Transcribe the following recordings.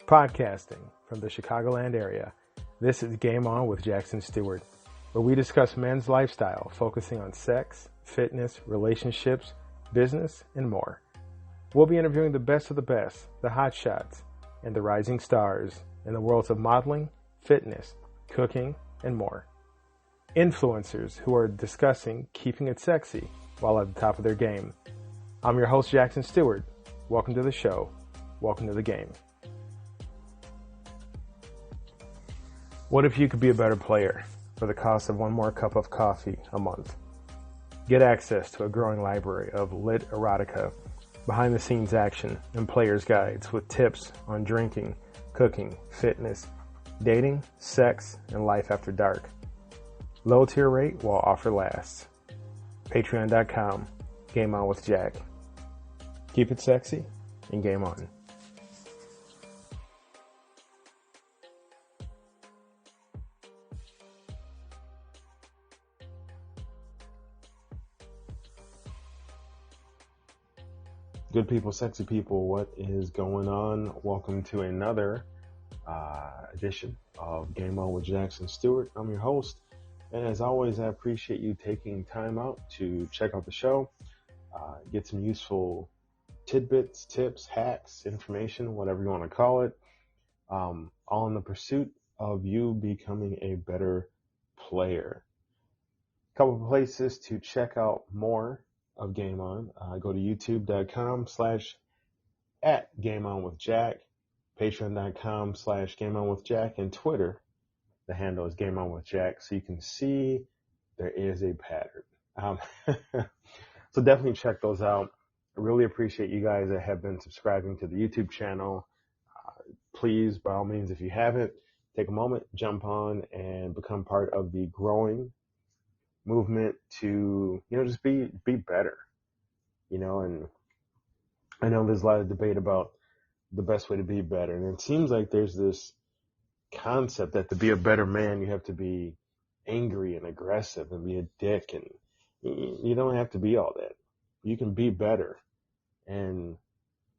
Podcasting from the Chicagoland area, this is Game On with Jackson Stuart, where we discuss men's lifestyle, focusing on sex, fitness, relationships, business, and more. We'll be interviewing the best of the best, the hot shots, and the rising stars in the worlds of modeling, fitness, cooking, and more. Influencers who are discussing keeping it sexy while at the top of their game. I'm your host, Jackson Stuart. Welcome to the show. Welcome to the game. What if you could be a better player for the cost of one more cup of coffee a month? Get access to a growing library of lit erotica, behind-the-scenes action, and player's guides with tips on drinking, cooking, fitness, dating, sex, and life after dark. Low tier rate while offer lasts. Patreon.com, Game On with Jack. Keep it sexy and game on. Good people, sexy people, what is going on? Welcome to another edition of Game On with Jackson Stuart. I'm your host, and as always, I appreciate you taking time out to check out the show, get some useful tidbits, tips, hacks, information, whatever you want to call it, all in the pursuit of you becoming a better player. A couple of places to check out more of Game On. Go to youtube.com/@GameOnWithJack, patreon.com/GameOnWithJack, and Twitter, the handle is Game On with Jack, so you can see there is a pattern. So definitely check those out. I really appreciate you guys that have been subscribing to the YouTube channel. Please, by all means, if you haven't, take a moment, jump on and become part of the growing movement to, just be better, and I know there's a lot of debate about the best way to be better. And it seems like there's this concept that to be a better man, you have to be angry and aggressive and be a dick. And you don't have to be all that. You can be better and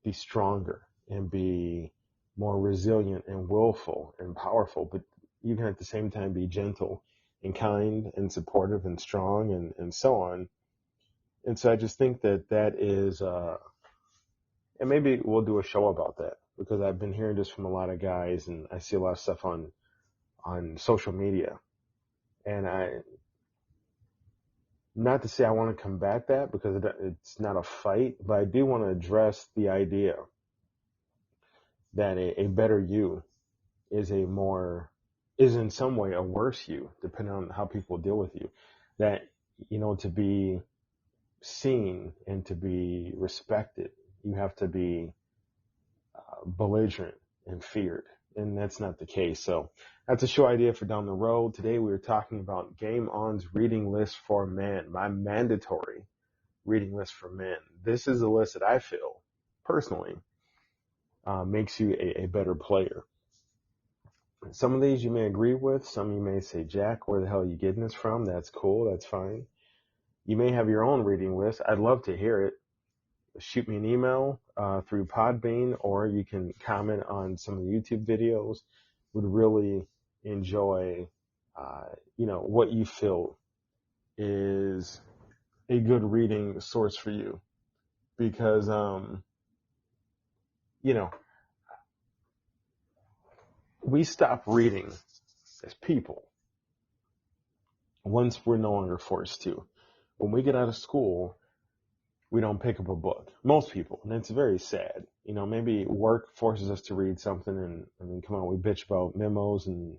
be stronger and be more resilient and willful and powerful, but you can at the same time be gentle and kind and supportive and strong and so on. And so I just think that is, and maybe we'll do a show about that, because I've been hearing this from a lot of guys, and I see a lot of stuff on social media. And not to say I want to combat that, because it's not a fight, but I do want to address the idea that a better you is in some way a worse you, depending on how people deal with you. That, to be seen and to be respected, you have to be belligerent and feared. And that's not the case. So that's a show idea for down the road. Today we were talking about Game On's reading list for men, my mandatory reading list for men. This is a list that I feel personally makes you a better player. Some of these you may agree with. Some you may say, Jack, where the hell are you getting this from? That's cool. That's fine. You may have your own reading list. I'd love to hear it. Shoot me an email through Podbean, or you can comment on some of the YouTube videos. Would really enjoy, what you feel is a good reading source for you. Because, we stop reading as people once we're no longer forced to. When we get out of school, we don't pick up a book. Most people, and it's very sad. Maybe work forces us to read something, and come on, we bitch about memos and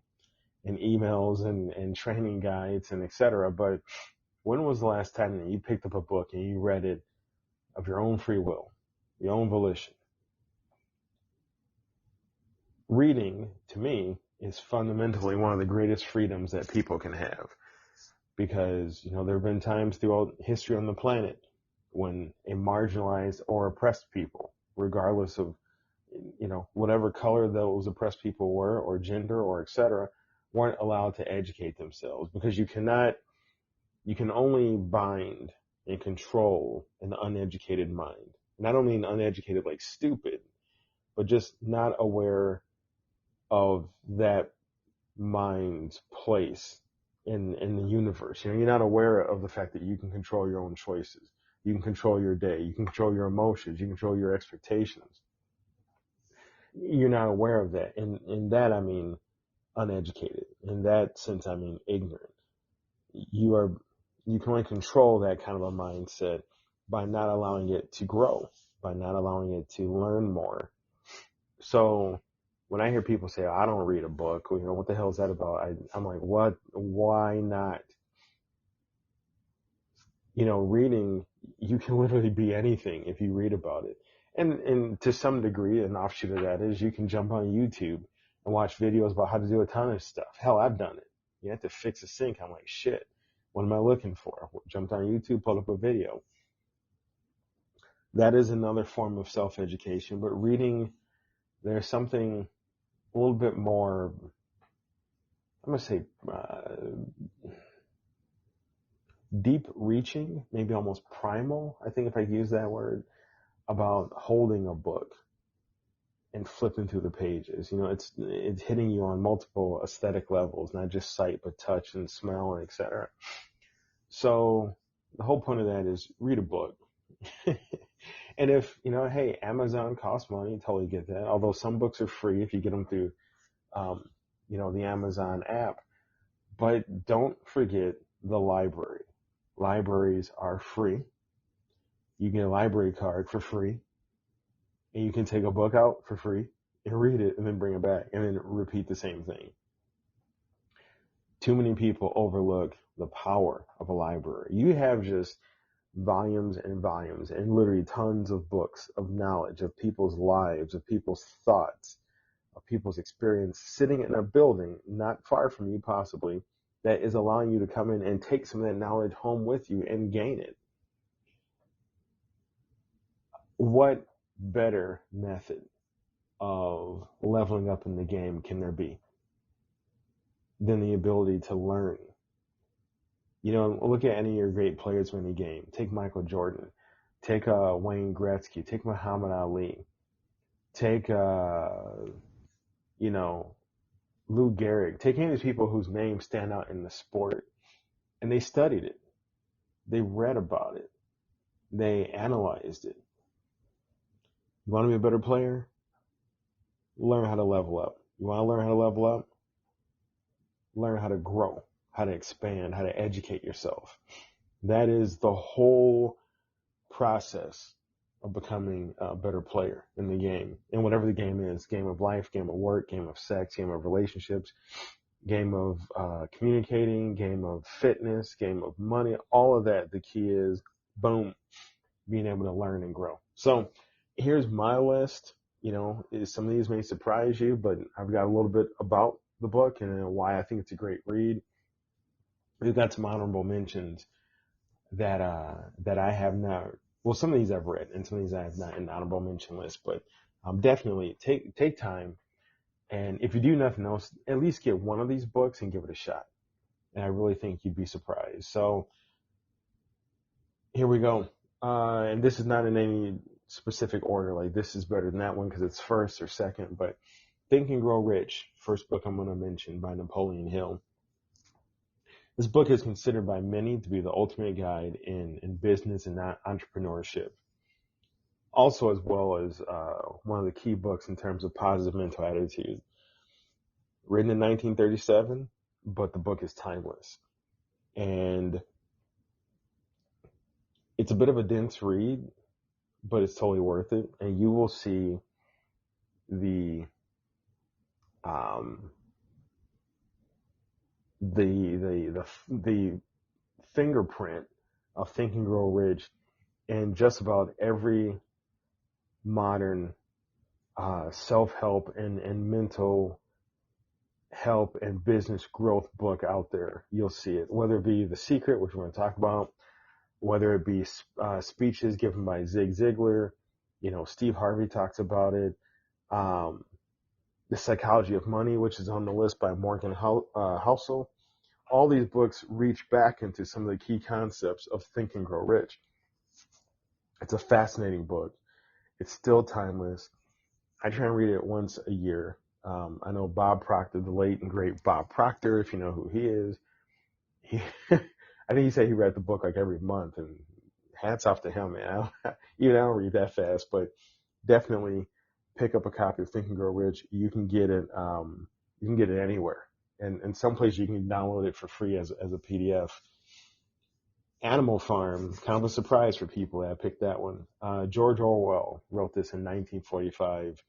emails and training guides and etc. But when was the last time that you picked up a book and you read it of your own free will, your own volition? Reading, to me, is fundamentally one of the greatest freedoms that people can have. Because, there have been times throughout history on the planet when a marginalized or oppressed people, regardless of, whatever color those oppressed people were, or gender, or etc., weren't allowed to educate themselves. Because you can only bind and control an uneducated mind. And I don't mean uneducated like stupid, but just not aware of that mind's place in the universe. You're not aware of the fact that you can control your own choices. You can control your day. You can control your emotions. You can control your expectations. You're not aware of that. In that, I mean uneducated. In that sense, I mean ignorant. You can only control that kind of a mindset by not allowing it to grow, by not allowing it to learn more. So when I hear people say, I don't read a book, what the hell is that about? I'm like, what? Why not? Reading, you can literally be anything if you read about it. And to some degree, an offshoot of that is you can jump on YouTube and watch videos about how to do a ton of stuff. Hell, I've done it. You have to fix a sink. I'm like, shit, what am I looking for? Jumped on YouTube, pulled up a video. That is another form of self-education. But reading, there's something a little bit more, I'm going to say, deep reaching, maybe almost primal, I think if I use that word, about holding a book and flipping through the pages. It's hitting you on multiple aesthetic levels, not just sight, but touch and smell and etc. So the whole point of that is read a book. And if, hey, Amazon costs money, totally get that. Although some books are free if you get them through, the Amazon app. But don't forget the library. Libraries are free. You get a library card for free. And you can take a book out for free and read it and then bring it back and then repeat the same thing. Too many people overlook the power of a library. You have just volumes and volumes and literally tons of books of knowledge of people's lives, of people's thoughts, of people's experience sitting in a building not far from you possibly that is allowing you to come in and take some of that knowledge home with you and gain it. What better method of leveling up in the game can there be than the ability to learn? Look at any of your great players in the game. Take Michael Jordan. Take Wayne Gretzky. Take Muhammad Ali. Take, Lou Gehrig. Take any of these people whose names stand out in the sport. And they studied it. They read about it. They analyzed it. You want to be a better player? Learn how to level up. You want to learn how to level up? Learn how to grow, how to expand, how to educate yourself. That is the whole process of becoming a better player in the game. And whatever the game is, game of life, game of work, game of sex, game of relationships, game of communicating, game of fitness, game of money, all of that. The key is, boom, being able to learn and grow. So here's my list. Some of these may surprise you, but I've got a little bit about the book and why I think it's a great read. We've got some honorable mentions that I have not. Well, some of these I've read, and some of these I have not in the honorable mention list. But definitely take time, and if you do nothing else, at least get one of these books and give it a shot. And I really think you'd be surprised. So here we go. And this is not in any specific order. Like this is better than that one because it's first or second. But Think and Grow Rich, first book I'm going to mention by Napoleon Hill. This book is considered by many to be the ultimate guide in business and entrepreneurship. Also, as well as one of the key books in terms of positive mental attitude. Written in 1937, but the book is timeless. And it's a bit of a dense read, but it's totally worth it. And you will see the fingerprint of Think and Grow Rich in just about every modern self-help and mental help and business growth book out there. You'll see it, whether it be The Secret, which we're going to talk about, whether it be speeches given by Zig Ziglar, Steve Harvey talks about it, The Psychology of Money, which is on the list by Morgan Housel. All these books reach back into some of the key concepts of Think and Grow Rich. It's a fascinating book. It's still timeless. I try and read it once a year. I know Bob Proctor, the late and great Bob Proctor, if you know who he is. He, I think he said he read the book like every month, and hats off to him, man. Even I don't read that fast, but definitely pick up a copy of Think and Grow Rich. You can get it. You can get it anywhere, and some places you can download it for free as a PDF. Animal Farm, kind of a surprise for people that I picked that one. George Orwell wrote this in 1945.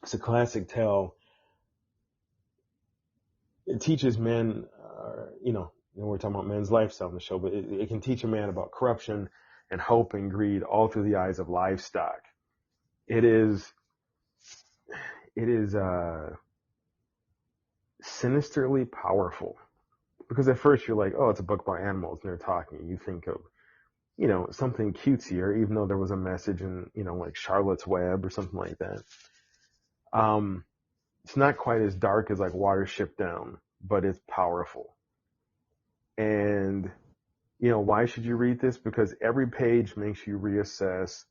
It's a classic tale. It teaches men, we're talking about men's lifestyle on the show, but it can teach a man about corruption and hope and greed all through the eyes of livestock. It is sinisterly powerful, because at first you're like, oh, it's a book about animals and they're talking. You think of, something cutesier, even though there was a message in, like Charlotte's Web or something like that. It's not quite as dark as like Watership Down, but it's powerful. And, why should you read this? Because every page makes you reassess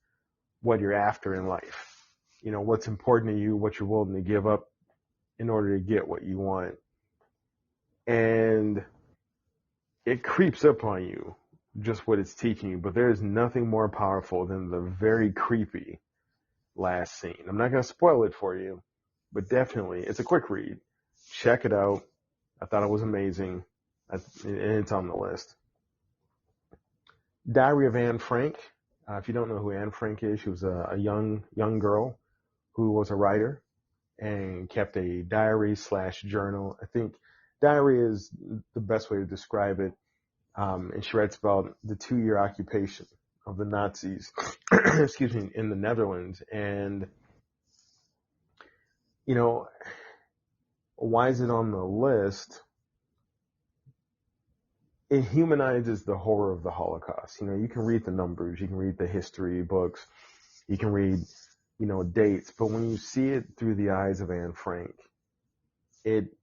what you're after in life. What's important to you, what you're willing to give up in order to get what you want. And it creeps up on you, just what it's teaching you. But there's nothing more powerful than the very creepy last scene. I'm not going to spoil it for you, but definitely, it's a quick read. Check it out. I thought it was amazing. And it's on the list. Diary of Anne Frank. If you don't know who Anne Frank is, she was a young girl who was a writer and kept a diary/journal. I think diary is the best way to describe it. And she writes about the 2-year occupation of the Nazis, excuse me, in the Netherlands. And, why is it on the list? It humanizes the horror of the Holocaust. You can read the numbers, you can read the history books, you can read, dates, but when you see it through the eyes of Anne Frank, it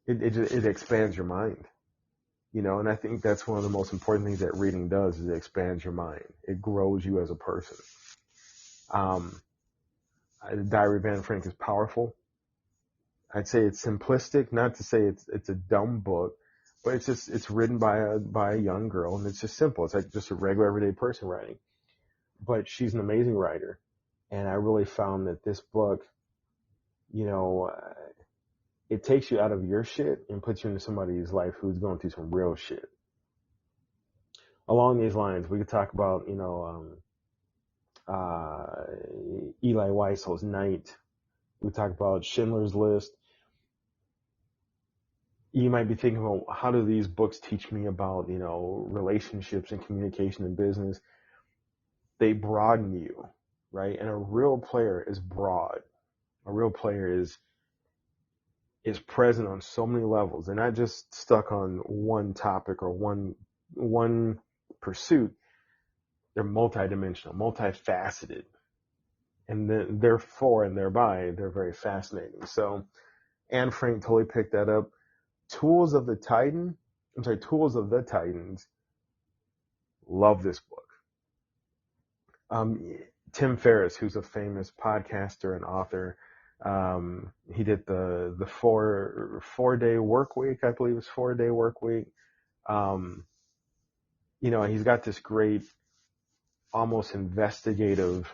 expands your mind, and I think that's one of the most important things that reading does, is it expands your mind. It grows you as a person. The Diary of Anne Frank is powerful. I'd say it's simplistic, not to say it's a dumb book, but it's written by a young girl, and it's just simple. It's like just a regular everyday person writing. But she's an amazing writer, and I really found that this book, it takes you out of your shit and puts you into somebody's life who's going through some real shit. Along these lines, we could talk about, Eli Wiesel's Night. We talk about Schindler's List. You might be thinking, well, how do these books teach me about, relationships and communication and business? They broaden you, right? And a real player is broad. A real player is present on so many levels. They're not just stuck on one topic or one pursuit. They're multidimensional, multifaceted. And therefore and thereby, they're very fascinating. So Anne Frank totally picked that up. Tools of the Titans. Love this book. Tim Ferriss, who's a famous podcaster and author, he did the 4-day work week. I believe it's 4-day work week. He's got this great, almost investigative,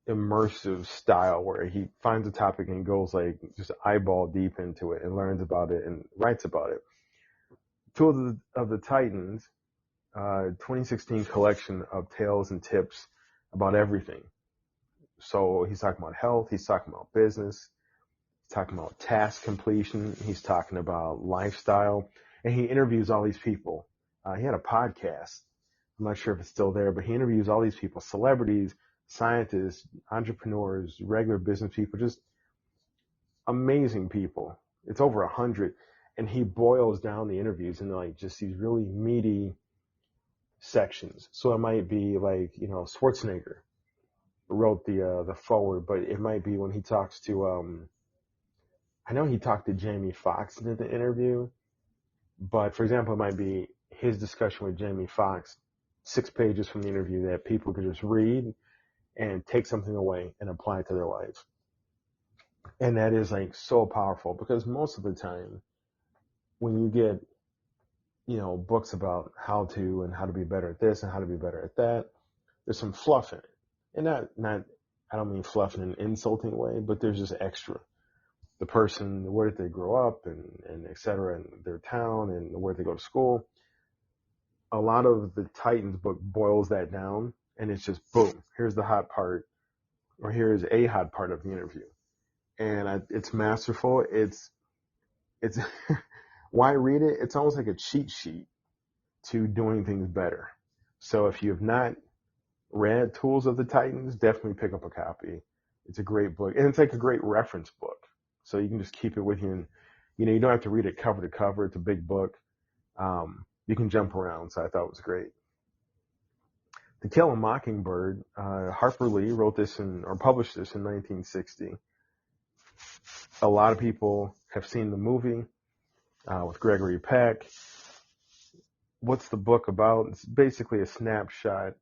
immersive style where he finds a topic and goes like just eyeball deep into it and learns about it and writes about it. Tools of the Titans, 2016 collection of tales and tips about everything. So he's talking about health, he's talking about business, he's talking about task completion, he's talking about lifestyle, and he interviews all these people. He had a podcast. I'm not sure if it's still there, but he interviews all these people, celebrities, scientists, entrepreneurs, regular business people, just amazing people. It's over 100. And he boils down the interviews into like just these really meaty sections. So it might be like, Schwarzenegger wrote the forward, but it might be when he talks to, I know he talked to Jamie Foxx in the interview, but for example, it might be his discussion with Jamie Foxx, 6 pages from the interview that people could just read and take something away and apply it to their life. And that is like so powerful because most of the time when you get, books about how to and how to be better at this and how to be better at that, there's some fluff in it. And not, I don't mean fluff in an insulting way, but there's just extra. The person, where did they grow up and et cetera, and their town and where they go to school. A lot of the Titans book boils that down and it's just boom, here's the hot part, or here's a hot part of the interview. And it's masterful. It's why read it? It's almost like a cheat sheet to doing things better. So if you have not read Tools of the Titans, definitely pick up a copy. It's a great book, and it's like a great reference book. So you can just keep it with you, and you don't have to read it cover to cover. It's a big book. You can jump around, so I thought it was great. To Kill a Mockingbird, Harper Lee wrote this or published this in 1960. A lot of people have seen the movie with Gregory Peck. What's the book about? It's basically a snapshot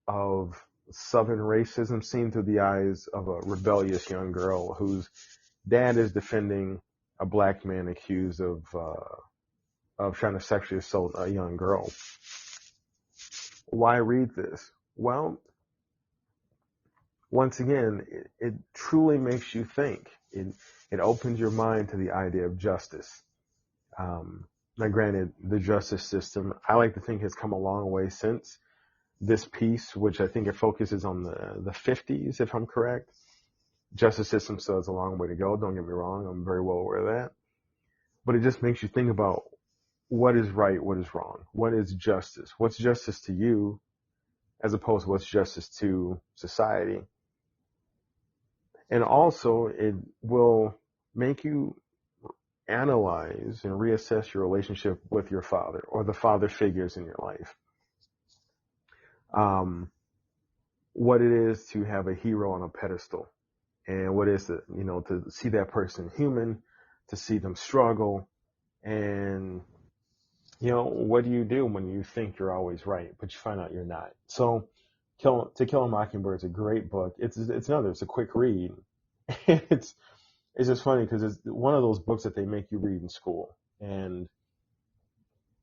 of Southern racism seen through the eyes of a rebellious young girl whose dad is defending a black man accused of trying to sexually assault a young girl. Why read this? Well, once again, it truly makes you think. It opens your mind to the idea of justice. Now, granted, the justice system, I like to think, has come a long way since this piece, which I think it focuses on the 50s, if I'm correct. Justice system still has a long way to go. Don't get me wrong. I'm very well aware of that. But it just makes you think about what is right, what is wrong, what is justice, what's justice to you, as opposed to what's justice to society. And also, it will make you analyze and reassess your relationship with your father or the father figures in your life. What it is to have a hero on a pedestal, and what it is to see that person human, to see them struggle, and what do you do when you think you're always right, but you find out you're not? So, To Kill a Mockingbird is a great book. It's a quick read. It's just funny because it's one of those books that they make you read in school, and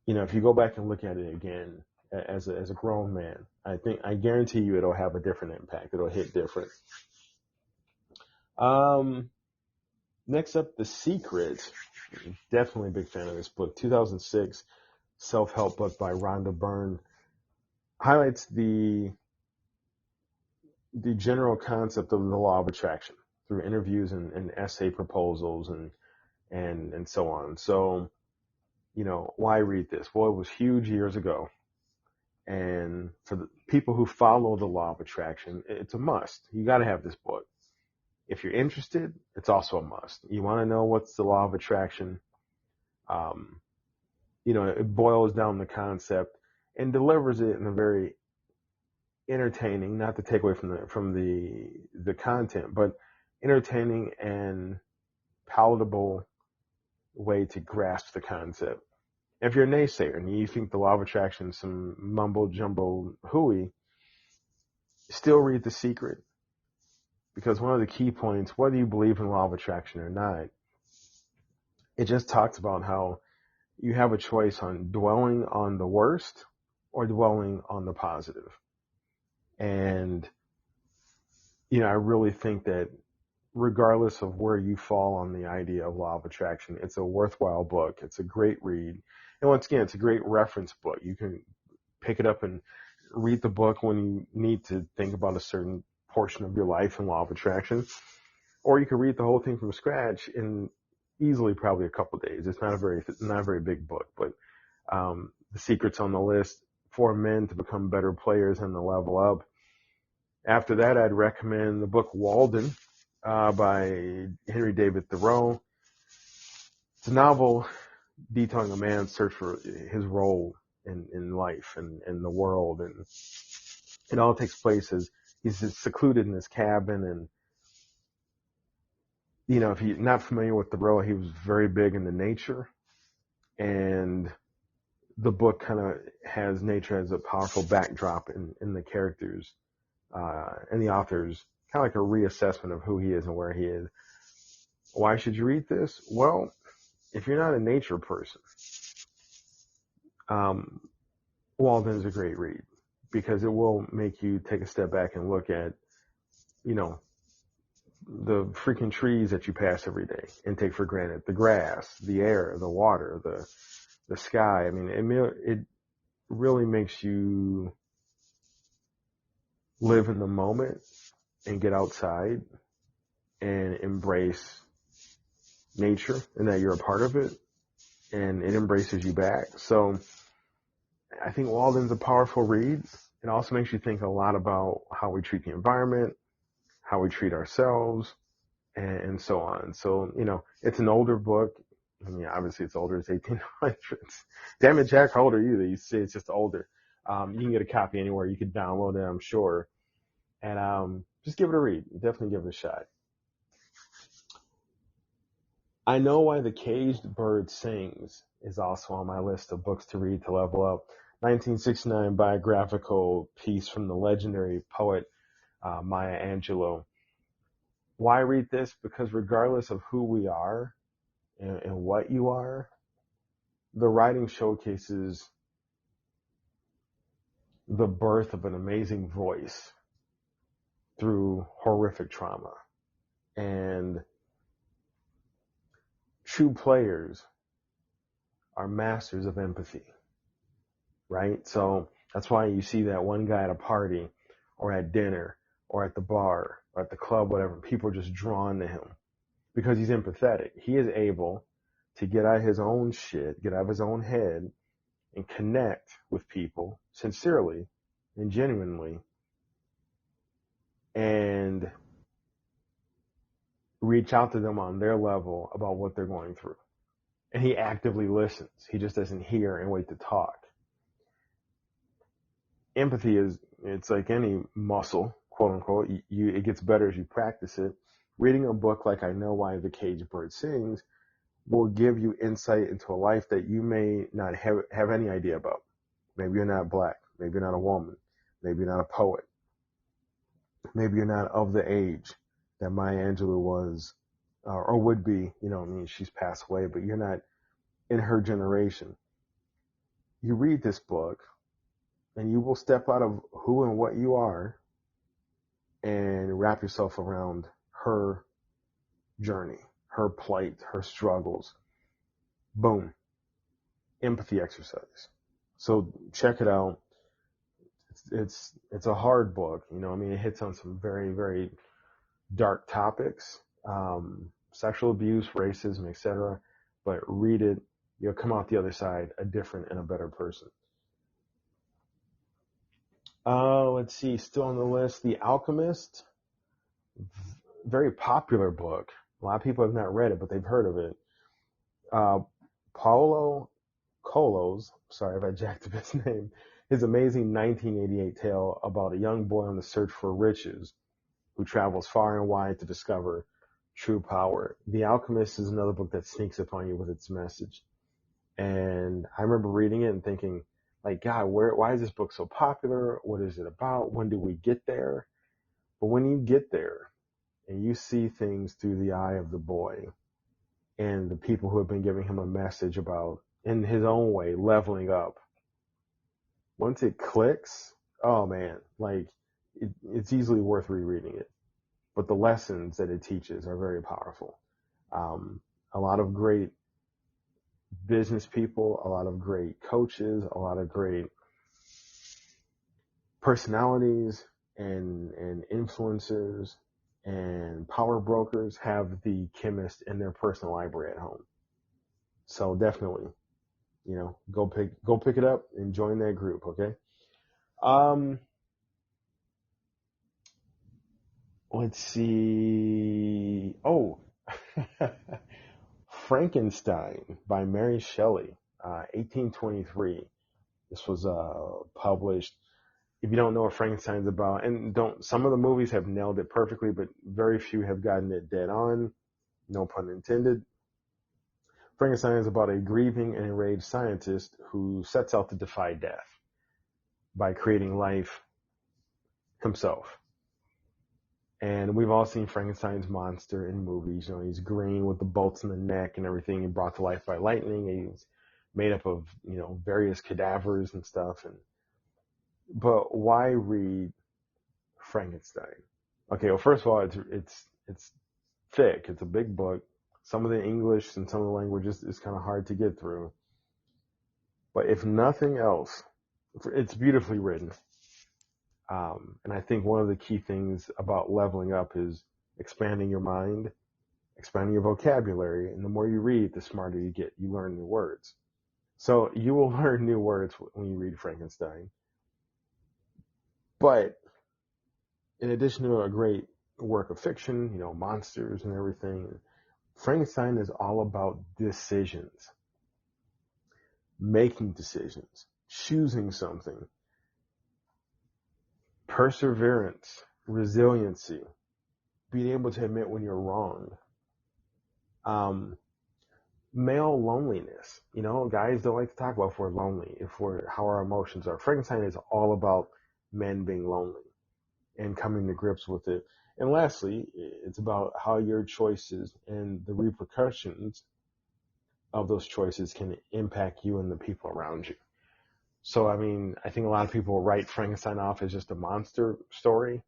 if you go back and look at it again as a grown man, I guarantee you it'll have a different impact. It'll hit different. Next up, The Secret. Definitely a big fan of this book. 2006 self-help book by Rhonda Byrne. Highlights the general concept of the law of attraction through interviews and essay proposals and so on. So, why read this? Well, it was huge years ago. And for the people who follow the law of attraction, it's a must. You got to have this book. If you're interested, it's also a must. You want to know what's the law of attraction? It boils down the concept and delivers it in a very entertaining, not to take away from the content, but entertaining and palatable way to grasp the concept. If you're a naysayer and you think the law of attraction is some mumbo jumbo hooey, still read The Secret, because one of the key points, whether you believe in law of attraction or not, it just talks about how you have a choice on dwelling on the worst or dwelling on the positive. And, I really think that regardless of where you fall on the idea of law of attraction, it's a worthwhile book. It's a great read. And once again, it's a great reference book. You can pick it up and read the book when you need to think about a certain portion of your life in law of attraction. Or you can read the whole thing from scratch in easily probably a couple of days. It's not a very big book, but The Secret's on the list for men to become better players and to level up. After that, I'd recommend the book Walden by Henry David Thoreau. It's a novel detailing a man's search for his role in life and in the world, and it all takes place as he's just secluded in his cabin. And if you're not familiar with Thoreau, he was very big into nature, and the book kind of has nature as a powerful backdrop in the characters and the author's kind of like a reassessment of who he is and where he is. Why should you read this? Well, if you're not a nature person, um, Walden's a great read because it will make you take a step back and look at, you know, the freaking trees that you pass every day and take for granted, the grass, the air, the water, the sky. I mean, it really makes you live in the moment and get outside and embrace nature and that you're a part of it, and it embraces you back. So I think Walden's a powerful read. It also makes you think a lot about how we treat the environment, how we treat ourselves, and so on. So, it's an older book. I mean, obviously it's older. It's 1800s. Damn it, Jack, how old are you that you say it's just older? You can get a copy anywhere. You could download it, I'm sure. And just give it a read. Definitely give it a shot. I Know Why the Caged Bird Sings is also on my list of books to read to level up. 1969 biographical piece from the legendary poet Maya Angelou. Why read this? Because regardless of who we are and what you are, the writing showcases the birth of an amazing voice through horrific trauma. And true players are masters of empathy, right? So that's why you see that one guy at a party or at dinner or at the bar or at the club, whatever, people are just drawn to him because he's empathetic. He is able to get out of his own shit, get out of his own head, and connect with people sincerely and genuinely and reach out to them on their level about what they're going through. And he actively listens. He just doesn't hear and wait to talk. Empathy it's like any muscle, quote unquote. It gets better as you practice it. Reading a book like I Know Why the Caged Bird Sings will give you insight into a life that you may not have any idea about. Maybe you're not black. Maybe you're not a woman. Maybe you're not a poet. Maybe you're not of the age that Maya Angelou was or would be. She's passed away, but you're not in her generation. You read this book and you will step out of who and what you are and wrap yourself around her journey, her plight, her struggles. Boom. Empathy exercise. So check it out. It's a hard book. It hits on some very, very dark topics, sexual abuse, racism, etc. But read it. You'll come out the other side a different and a better person. Let's see. Still on the list, The Alchemist. Very popular book. A lot of people have not read it, but they've heard of it. Paulo Coelho's, sorry if I jacked up his name, his amazing 1988 tale about a young boy on the search for riches who travels far and wide to discover true power. The Alchemist is another book that sneaks upon you with its message. And I remember reading it and thinking, like, God, why is this book so popular? What is it about? When do we get there? But when you get there and you see things through the eye of the boy and the people who have been giving him a message about, in his own way, leveling up, once it clicks, oh man, like it's easily worth rereading it. But the lessons that it teaches are very powerful. A lot of great business people, a lot of great coaches, a lot of great personalities and influencers and power brokers have the chemist in their personal library at home. So definitely, go pick it up and join that group, okay? Let's see. Oh, Frankenstein by Mary Shelley, 1823. This was published. If you don't know what Frankenstein's about, and some of the movies have nailed it perfectly, but very few have gotten it dead on. No pun intended. Frankenstein is about a grieving and enraged scientist who sets out to defy death by creating life himself. And we've all seen Frankenstein's monster in movies. He's green with the bolts in the neck and everything, and brought to life by lightning. He's made up of, various cadavers and stuff. But why read Frankenstein? Okay, well, first of all, it's thick. It's a big book. Some of the English and some of the languages is kind of hard to get through. But if nothing else, it's beautifully written. And I think one of the key things about leveling up is expanding your mind, expanding your vocabulary. And the more you read, the smarter you get. You learn new words. So you will learn new words when you read Frankenstein. But in addition to a great work of fiction, monsters and everything, Frankenstein is all about decisions, making decisions, choosing something, perseverance, resiliency, being able to admit when you're wrong, male loneliness. Guys don't like to talk about if we're lonely, how our emotions are. Frankenstein is all about men being lonely and coming to grips with it. And lastly, it's about how your choices and the repercussions of those choices can impact you and the people around you. So, I think a lot of people write Frankenstein off as just a monster story.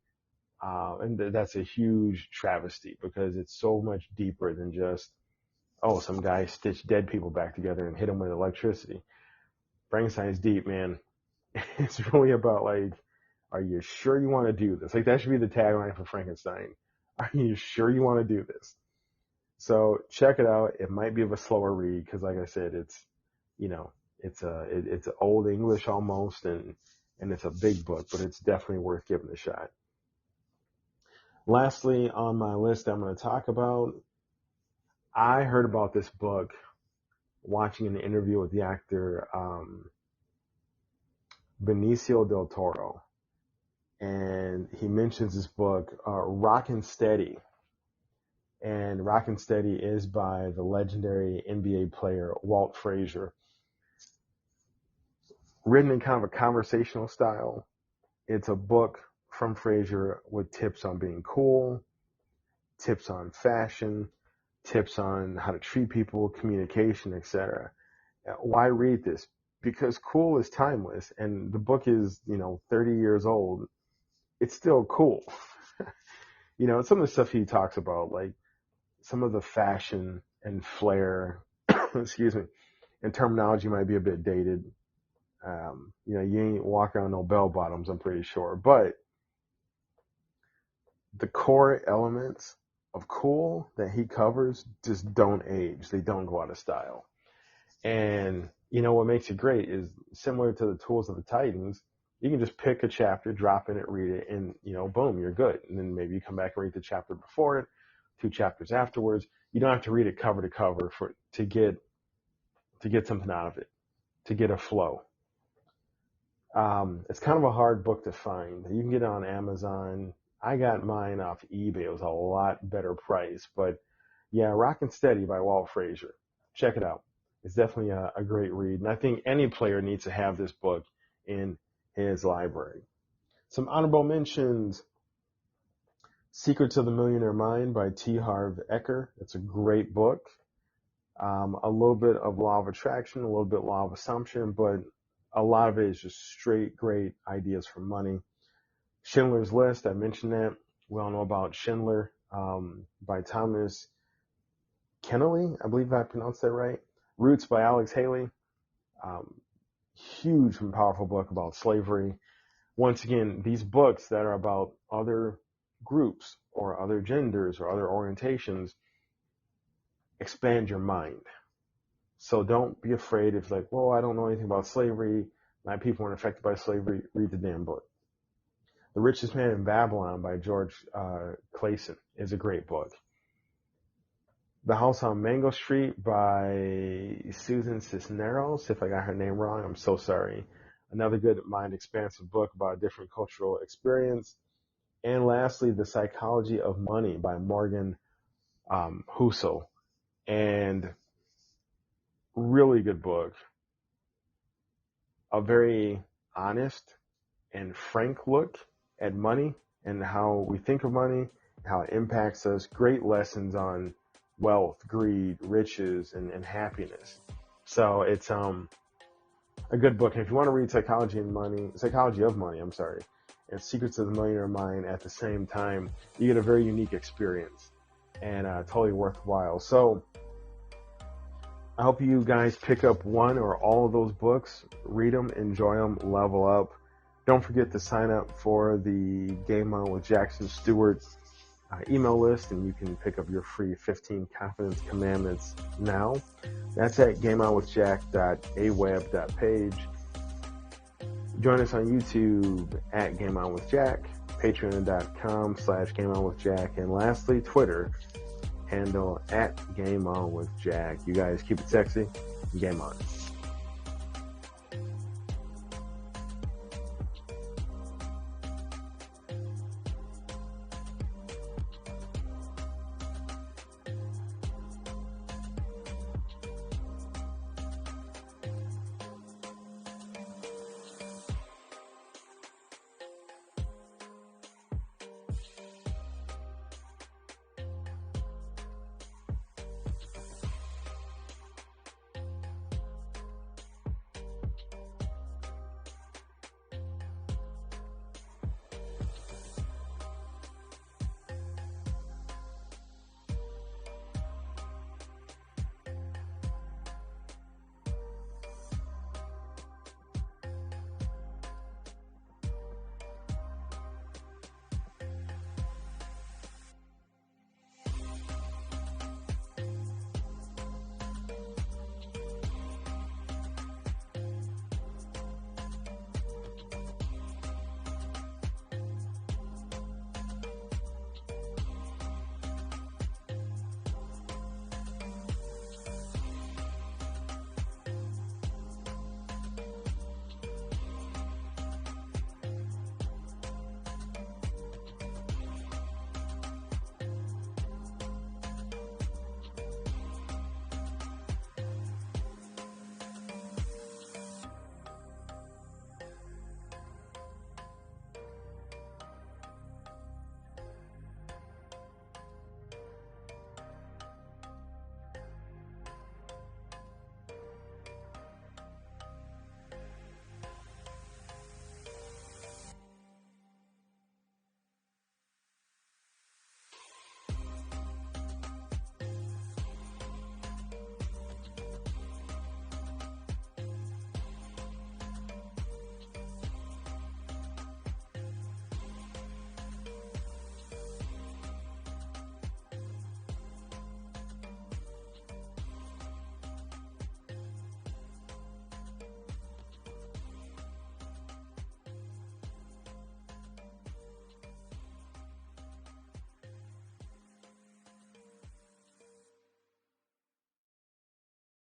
And that's a huge travesty, because it's so much deeper than just, some guy stitched dead people back together and hit them with electricity. Frankenstein is deep, man. It's really about, are you sure you want to do this? That should be the tagline for Frankenstein. Are you sure you want to do this? So check it out. It might be of a slower read because, like I said, it's old English almost, and it's a big book, but it's definitely worth giving a shot. Lastly, on my list, I'm going to talk about, I heard about this book watching an interview with the actor Benicio del Toro, and he mentions this book, Rockin' Steady. And Rockin' Steady is by the legendary NBA player Walt Frazier. Written in kind of a conversational style. It's a book from Frazier with tips on being cool, tips on fashion, tips on how to treat people, communication, etc. Why read this? Because cool is timeless, and the book is, 30 years old. It's still cool. Some of the stuff he talks about, like some of the fashion and flair, excuse me, and terminology might be a bit dated. You ain't walking on no bell bottoms, I'm pretty sure. But the core elements of cool that he covers just don't age. They don't go out of style. And, what makes it great is similar to the Tools of the Titans. You can just pick a chapter, drop in it, read it, and, boom, you're good. And then maybe you come back and read the chapter before it, 2 chapters afterwards. You don't have to read it cover to cover to get something out of it, to get a flow. It's kind of a hard book to find. You can get it on Amazon. I got mine off eBay. It was a lot better price. But yeah, Rockin' Steady by Walt Frazier. Check it out. It's definitely a great read. And I think any player needs to have this book in his library. Some honorable mentions. Secrets of the Millionaire Mind by T. Harv Eker. It's a great book. A little bit of Law of Attraction, a little bit Law of Assumption, but a lot of it is just straight great ideas for money. Schindler's List, I mentioned that. We all know about Schindler by Thomas Keneally. I believe I pronounced that right. Roots by Alex Haley. Huge and powerful book about slavery. Once again, these books that are about other groups or other genders or other orientations expand your mind. So don't be afraid if I don't know anything about slavery. My people weren't affected by slavery. Read the damn book. The Richest Man in Babylon by George Clason is a great book. The House on Mango Street by Susan Cisneros. If I got her name wrong, I'm so sorry. Another good mind expansive book about a different cultural experience. And lastly, The Psychology of Money by Morgan Housel. And really good book. A very honest and frank look at money and how we think of money, how it impacts us. Great lessons on wealth, greed, riches, and happiness. So it's a good book. And if you want to read Psychology of Money, and Secrets of the Millionaire Mind at the same time, you get a very unique experience and totally worthwhile. So I hope you guys pick up one or all of those books, read them, enjoy them, level up. Don't forget to sign up for the Game On with Jackson Stuart email list, and you can pick up your free 15 Confidence Commandments now. That's at gameonwithjack.aweb.page. Join us on YouTube at Game On with Jack, patreon.com/GameOnWithJack, and lastly, Twitter handle at Game On with Jack. You guys keep it sexy. Game on.